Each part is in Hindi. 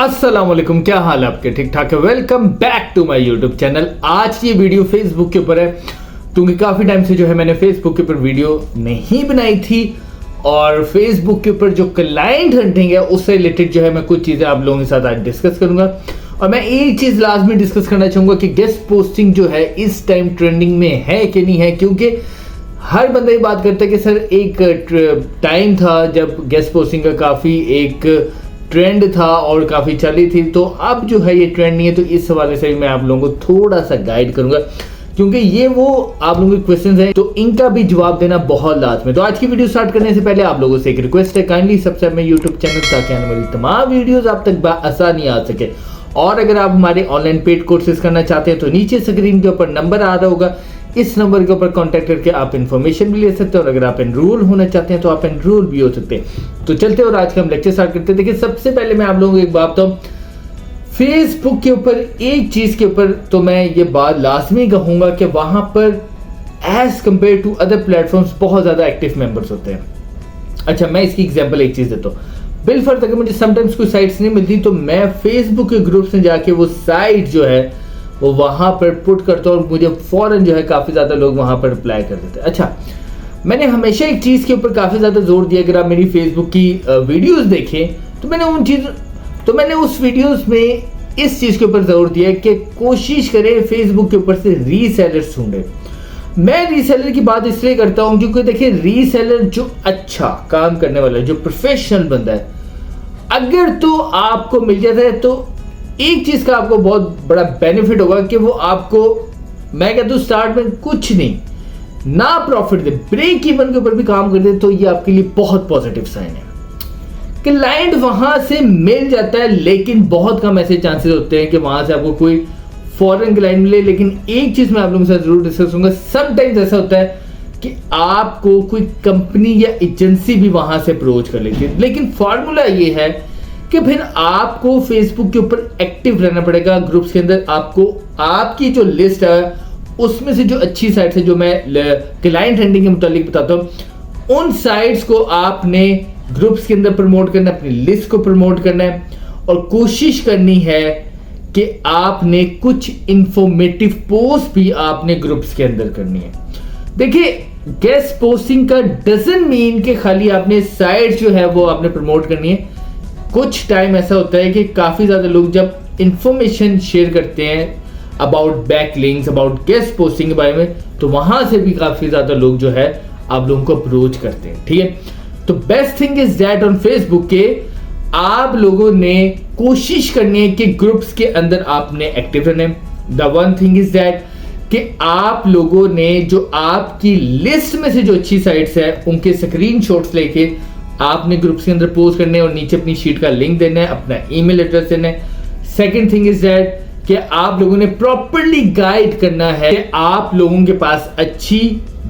अस्सलाम वालेकुम, क्या हाल है आपके? ठीक ठाक है। Welcome back to my YouTube channel. आज की वीडियो फेसबुक के ऊपर है क्योंकि काफ़ी टाइम से जो है मैंने फेसबुक के ऊपर वीडियो नहीं बनाई थी और फेसबुक के ऊपर जो क्लाइंट हंटिंग है उससे रिलेटेड जो है मैं कुछ चीज़ें आप लोगों के साथ आज डिस्कस करूंगा। और मैं एक चीज़ लाजमी डिस्कस करना चाहूँगा कि गेस्ट पोस्टिंग जो है इस टाइम ट्रेंडिंग में है कि नहीं है, क्योंकि हर बंदा ये बात करता है कि सर एक टाइम था जब गेस्ट पोस्टिंग का काफ़ी एक ट्रेंड था और काफ़ी चली थी, तो अब जो है ये ट्रेंड नहीं है। तो इस हवाले से मैं आप लोगों को थोड़ा सा गाइड करूंगा क्योंकि ये वो आप लोगों के क्वेश्चंस हैं तो इनका भी जवाब देना बहुत लाजमी है। तो आज की वीडियो स्टार्ट करने से पहले आप लोगों से एक रिक्वेस्ट है, काइंडली सब्सक्राइब मेरे यूट्यूब चैनल ताकि आने वाली तमाम वीडियोस आप तक आसानी आ सके। और अगर आप हमारे ऑनलाइन पेड कोर्सेज करना चाहते हैं तो नीचे स्क्रीन के ऊपर नंबर आ रहा होगा, इस नंबर के ऊपर कांटेक्ट करके आप इन्फॉर्मेशन भी ले सकते हैं और अगर आप एनरोल होना चाहते हैं तो आप एनरोल भी हो सकते हैं। तो चलते और आज का हम लेक्चर स्टार्ट करते हैं। देखिए, सबसे पहले मैं आप लोगों को एक बात बताऊं, फेसबुक के ऊपर एक चीज के ऊपर तो मैं ये बात लाजमी कहूंगा कि वहां पर as compared to other platforms बहुत ज्यादा एक्टिव मेंबर्स होते हैं। अच्छा, मैं इसकी एग्जांपल एक चीज देता हूँ। बिलफर्ज अगर मुझे समटाइम्स कोई साइट्स नहीं मिलती तो मैं फेसबुक के ग्रुप्स में जाके वो साइट जो है वो वहां पर पुट करता हूँ और मुझे फौरन जो है काफी ज्यादा लोग वहां पर रिप्लाई कर देते हैं। अच्छा, मैंने हमेशा एक चीज के ऊपर काफी ज्यादा जोर दिया, अगर आप मेरी फेसबुक की वीडियोस देखें तो मैंने उस वीडियोस में इस चीज के ऊपर जोर दिया कि कोशिश करें फेसबुक के ऊपर से रीसेलर्स ढूंढे। मैं रीसेलर की बात इसलिए करता हूं क्योंकि देखिए, रीसेलर जो अच्छा काम करने वाला है, जो प्रोफेशनल बंदा है, अगर तो आपको मिल जाता है तो एक चीज का आपको बहुत बड़ा बेनिफिट होगा कि वो आपको, मैं कहता हूं स्टार्ट में कुछ नहीं ना प्रॉफिट दे, ब्रेक इवन के ऊपर भी काम कर दे, तो ये आपके लिए बहुत पॉजिटिव साइन है। क्लाइंट वहां से मिल जाता है लेकिन बहुत कम ऐसे चांसेस होते हैं कि वहां से आपको कोई फॉरेन क्लाइंट मिले। लेकिन एक चीज मैं आप लोगों के साथ जरूर डिस्कस करूंगा, समटाइम्स ऐसा होता है कि आपको कोई कंपनी या एजेंसी भी वहां से अप्रोच कर लेती है, लेकिन फॉर्मूला ये है कि फिर आपको फेसबुक के ऊपर एक्टिव रहना पड़ेगा। ग्रुप्स के अंदर आपको आपकी जो लिस्ट है उसमें से जो अच्छी साइट्स है, जो मैं क्लाइंट हैंडलिंग के मुतालिक बताता हूं, उन साइट्स को आपने ग्रुप्स के अंदर प्रमोट करना है, अपनी लिस्ट को प्रमोट करना है और कोशिश करनी है कि आपने कुछ इंफॉर्मेटिव पोस्ट भी आपने ग्रुप्स के अंदर करनी है। देखिए, गेस्ट पोस्टिंग का डजंट मीन कि खाली आपने साइट जो है वो आपने प्रमोट करनी है। कुछ टाइम ऐसा होता है कि काफी ज्यादा लोग जब इंफॉर्मेशन शेयर करते हैं about backlinks, about guest posting के बारे में, तो वहां से भी काफी ज्यादा लोग जो है आप लोगों को अप्रोच करते हैं। ठीक है, तो best thing is that on Facebook के आप लोगों ने कोशिश करनी है कि ग्रुप्स के अंदर आपने एक्टिव रहने। The one thing is that कि आप लोगों ने जो आपकी लिस्ट में से जो अच्छी साइट्स है उनके स्क्रीनशॉट्स लेके आपने ग्रुप्स के अंदर पोस्ट करने और नीचे अपनी शीट का लिंक देना है, अपना ईमेल एड्रेस देना है। सेकंड थिंग इज दैट कि आप लोगों ने प्रॉपर्ली गाइड करना है कि आप लोगों के पास अच्छी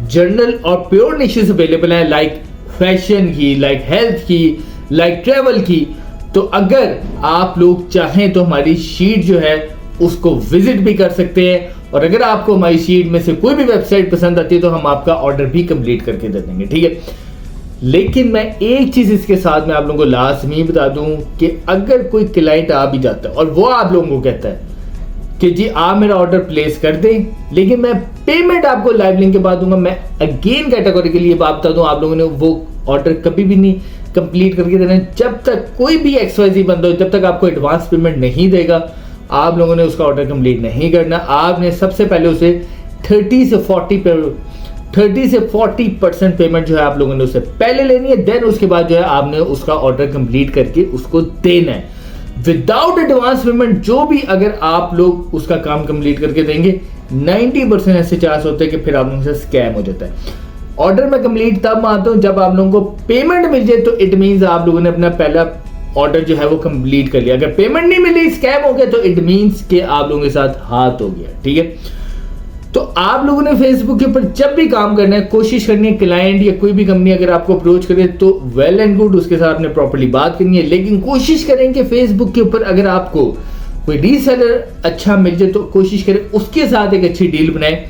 जर्नल और प्योर निशेस अवेलेबल है, लाइक फैशन की, लाइक हेल्थ की, लाइक ट्रेवल की। तो अगर आप लोग चाहें तो हमारी शीट जो है उसको विजिट भी कर सकते हैं और अगर आपको हमारी शीट में से कोई भी वेबसाइट पसंद आती है तो हम आपका ऑर्डर भी कंप्लीट करके दे देंगे। ठीक है, लेकिन मैं एक चीज इसके साथ में आप लोगों को लाजमी बता दूं कि अगर कोई क्लाइंट आ भी जाता है और वो आप लोगों को कहता है कि जी आप मेरा ऑर्डर प्लेस कर दें लेकिन मैं पेमेंट आपको लाइव लिंक के बाद दूंगा, मैं अगेन कैटेगरी के लिए बात बता दूं, आप लोगों ने वो ऑर्डर कभी भी नहीं कंप्लीट करके देना। जब तक कोई भी XYZ बंदा हो, जब तक आपको एडवांस पेमेंट नहीं देगा, आप लोगों ने उसका ऑर्डर कंप्लीट नहीं करना। आपने सबसे पहले उसे 30 से 40% पेमेंट जो है आप लोगों ने उससे पहले लेनी है, देन उसके बाद जो है आपने उसका ऑर्डर कंप्लीट करके उसको देना है। विदाउट एडवांस पेमेंट जो भी अगर आप लोग उसका काम कंप्लीट करके देंगे, 90% ऐसे चांस होते हैं कि फिर आप लोगों से स्कैम हो जाता है। ऑर्डर में कंप्लीट तब मानता हूं जब आप लोगों को पेमेंट मिल जाए, तो इट मींस आप लोगों ने अपना पहला ऑर्डर जो है वो कंप्लीट कर लिया। अगर पेमेंट नहीं मिली, स्कैम हो गया, तो इट मींस कि आप लोगों के साथ हाथ हो गया। ठीक है, तो आप लोगों ने फेसबुक के ऊपर जब भी काम करना है, कोशिश करनी है क्लाइंट या कोई भी कंपनी अगर आपको अप्रोच करे तो वेल एंड गुड, उसके साथ आपने प्रॉपर्ली बात करनी है, लेकिन कोशिश करें कि फेसबुक के ऊपर अगर आपको कोई रीसेलर अच्छा मिल जाए तो कोशिश करें उसके साथ एक अच्छी डील बनाए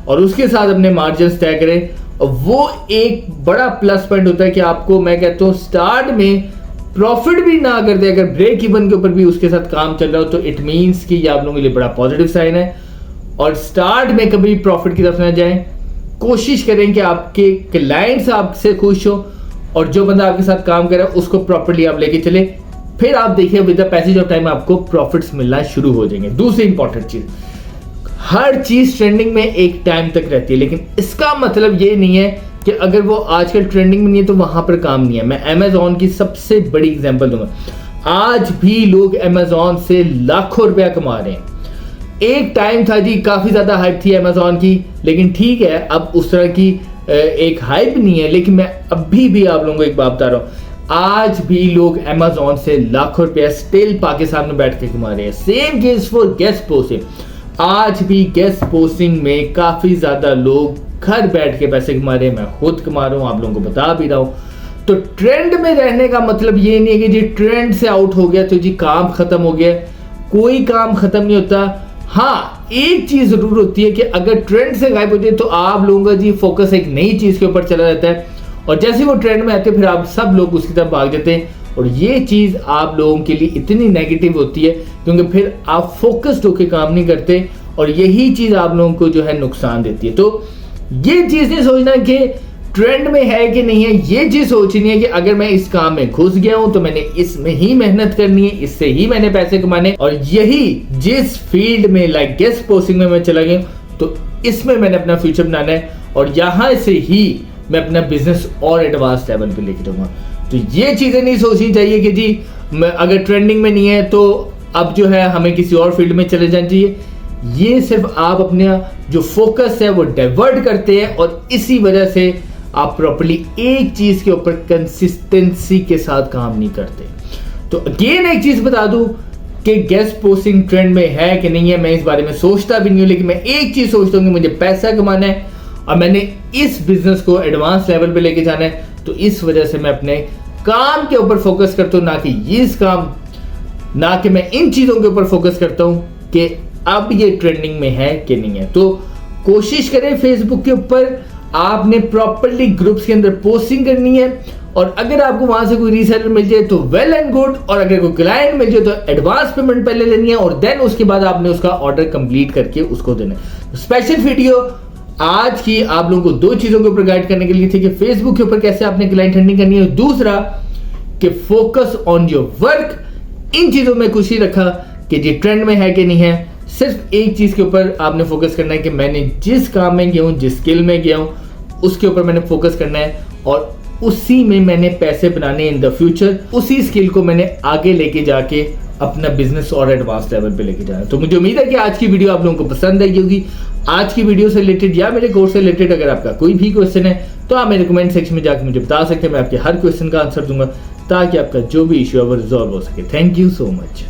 और उसके साथ अपने मार्जिन तय करें। और वो एक बड़ा प्लस पॉइंट होता है कि आपको, मैं कहता हूँ स्टार्ट में प्रॉफिट भी ना करते, अगर ब्रेक इवन के ऊपर भी उसके साथ काम चल रहा हो, तो इट मीन्स कि ये आप लोगों के लिए बड़ा पॉजिटिव साइन है। और स्टार्ट में कभी प्रॉफिट की तरफ ना जाएं, कोशिश करें कि आपके क्लाइंट्स आपसे खुश हो और जो बंदा आपके साथ काम कर रहा है उसको प्रॉपर्ली आप लेके चले, फिर आप देखिए with the passage of time आपको प्रॉफिट्स मिलना शुरू हो जाएंगे। दूसरी इंपॉर्टेंट चीज, हर चीज ट्रेंडिंग में एक टाइम तक रहती है, लेकिन इसका मतलब ये नहीं है कि अगर वो आजकल ट्रेंडिंग में नहीं है तो वहां पर काम नहीं है। मैं अमेजॉन की सबसे बड़ी एग्जांपल दूंगा, आज भी लोग अमेजॉन से लाखों रुपया कमा रहे हैं। एक टाइम था जी, काफी ज्यादा हाइप थी अमेजॉन की, लेकिन ठीक है अब उस तरह की एक हाइप नहीं है। लेकिन मैं अभी भी आप लोगों को एक बात बता रहा हूं, आज भी लोग अमेजॉन से लाखों रुपया स्टिल पाकिस्तान में बैठ के कमा रहे हैं। Same case for guest posting, आज भी गेस्ट पोस्टिंग में काफी ज्यादा लोग घर बैठ के पैसे कमा रहे हैं। मैं खुद कमा रहा हूं, आप लोगों को बता भी रहा हूं। तो ट्रेंड में रहने का मतलब ये नहीं है कि जी ट्रेंड से आउट हो गया तो जी काम खत्म हो गया। कोई काम खत्म नहीं होता। हाँ, एक चीज जरूर होती है कि अगर ट्रेंड से गायब होती है तो आप लोगों का जी फोकस एक नई चीज के ऊपर चला रहता है, और जैसे वो ट्रेंड में आते हैं फिर आप सब लोग उसकी तरफ भाग जाते हैं। और ये चीज आप लोगों के लिए इतनी नेगेटिव होती है क्योंकि फिर आप फोकस्ड होकर काम नहीं करते, और यही चीज आप लोगों को जो है नुकसान देती है। तो ये चीज नहीं सोचना कि ट्रेंड में है कि नहीं है, ये चीज सोचनी है कि अगर मैं इस काम में घुस गया हूं तो मैंने इसमें ही मेहनत करनी है, इससे ही मैंने पैसे कमाने, और यही जिस फील्ड में लाइक गेस्ट पोस्टिंग में मैं चला गया तो इसमें मैंने अपना फ्यूचर बनाना है, और यहां से ही मैं अपना बिजनेस और एडवांस लेवल पे लेके जाऊंगा। तो ये चीजें नहीं सोचनी चाहिए कि जी अगर ट्रेंडिंग में नहीं है तो अब जो है हमें किसी और फील्ड में चले जाना चाहिए। ये सिर्फ आप अपना जो फोकस है वो डाइवर्ट करते हैं, और इसी वजह से आप प्रॉपर्ली एक चीज के ऊपर कंसिस्टेंसी के साथ काम नहीं करते। तो अगेन एक चीज बता दूं कि गेस्ट पोस्टिंग ट्रेंड में है कि नहीं है, मैं इस बारे में सोचता भी नहीं हूं, लेकिन मैं एक चीज सोचता हूं कि मुझे पैसा कमाना है और मैंने इस बिजनेस को एडवांस लेवल पे लेके जाना है। तो इस वजह से मैं अपने काम के ऊपर फोकस करता हूं, ना कि मैं इन चीजों के ऊपर फोकस करता हूं कि अब ये ट्रेंडिंग में है कि नहीं है। तो कोशिश करें फेसबुक के ऊपर आपने प्रॉपर्ली ग्रुप्स के अंदर पोस्टिंग करनी है, और अगर आपको वहां से कोई रीसेलर मिल जाए तो वेल एंड गुड, और अगर कोई क्लाइंट मिल जाए तो एडवांस पेमेंट पहले लेनी है, और देन उसके बाद आपने उसका ऑर्डर कंप्लीट करके उसको देना है। स्पेशल वीडियो आज की आप लोगों को दो चीजों के ऊपर गाइड करने के लिए थी कि फेसबुक के ऊपर कैसे आपने क्लाइंट हंटिंग करनी है, दूसरा कि फोकस ऑन योर वर्क। इन चीजों में खुश ही रखा कि जी ट्रेंड में है कि नहीं है, सिर्फ एक चीज के ऊपर आपने फोकस करना है कि मैंने जिस काम में गया हूं, जिस स्किल में गया हूं, उसके ऊपर मैंने फोकस करना है, और उसी में मैंने पैसे बनाने इन द फ्यूचर। उसी स्किल को मैंने आगे लेके जाके अपना बिजनेस और एडवांस लेवल पे लेके जाना है। तो मुझे उम्मीद है कि आज की वीडियो आप लोगों को पसंद आई होगी। आज की वीडियो से रिलेटेड या मेरे कोर्स से रिलेटेड अगर आपका कोई भी क्वेश्चन है तो आप मेरे कमेंट सेक्शन में जाकर मुझे बता सकते हैं, मैं आपके हर क्वेश्चन का आंसर दूंगा ताकि आपका जो भी इश्यू है वो रिजॉल्व हो सके। Thank you so much.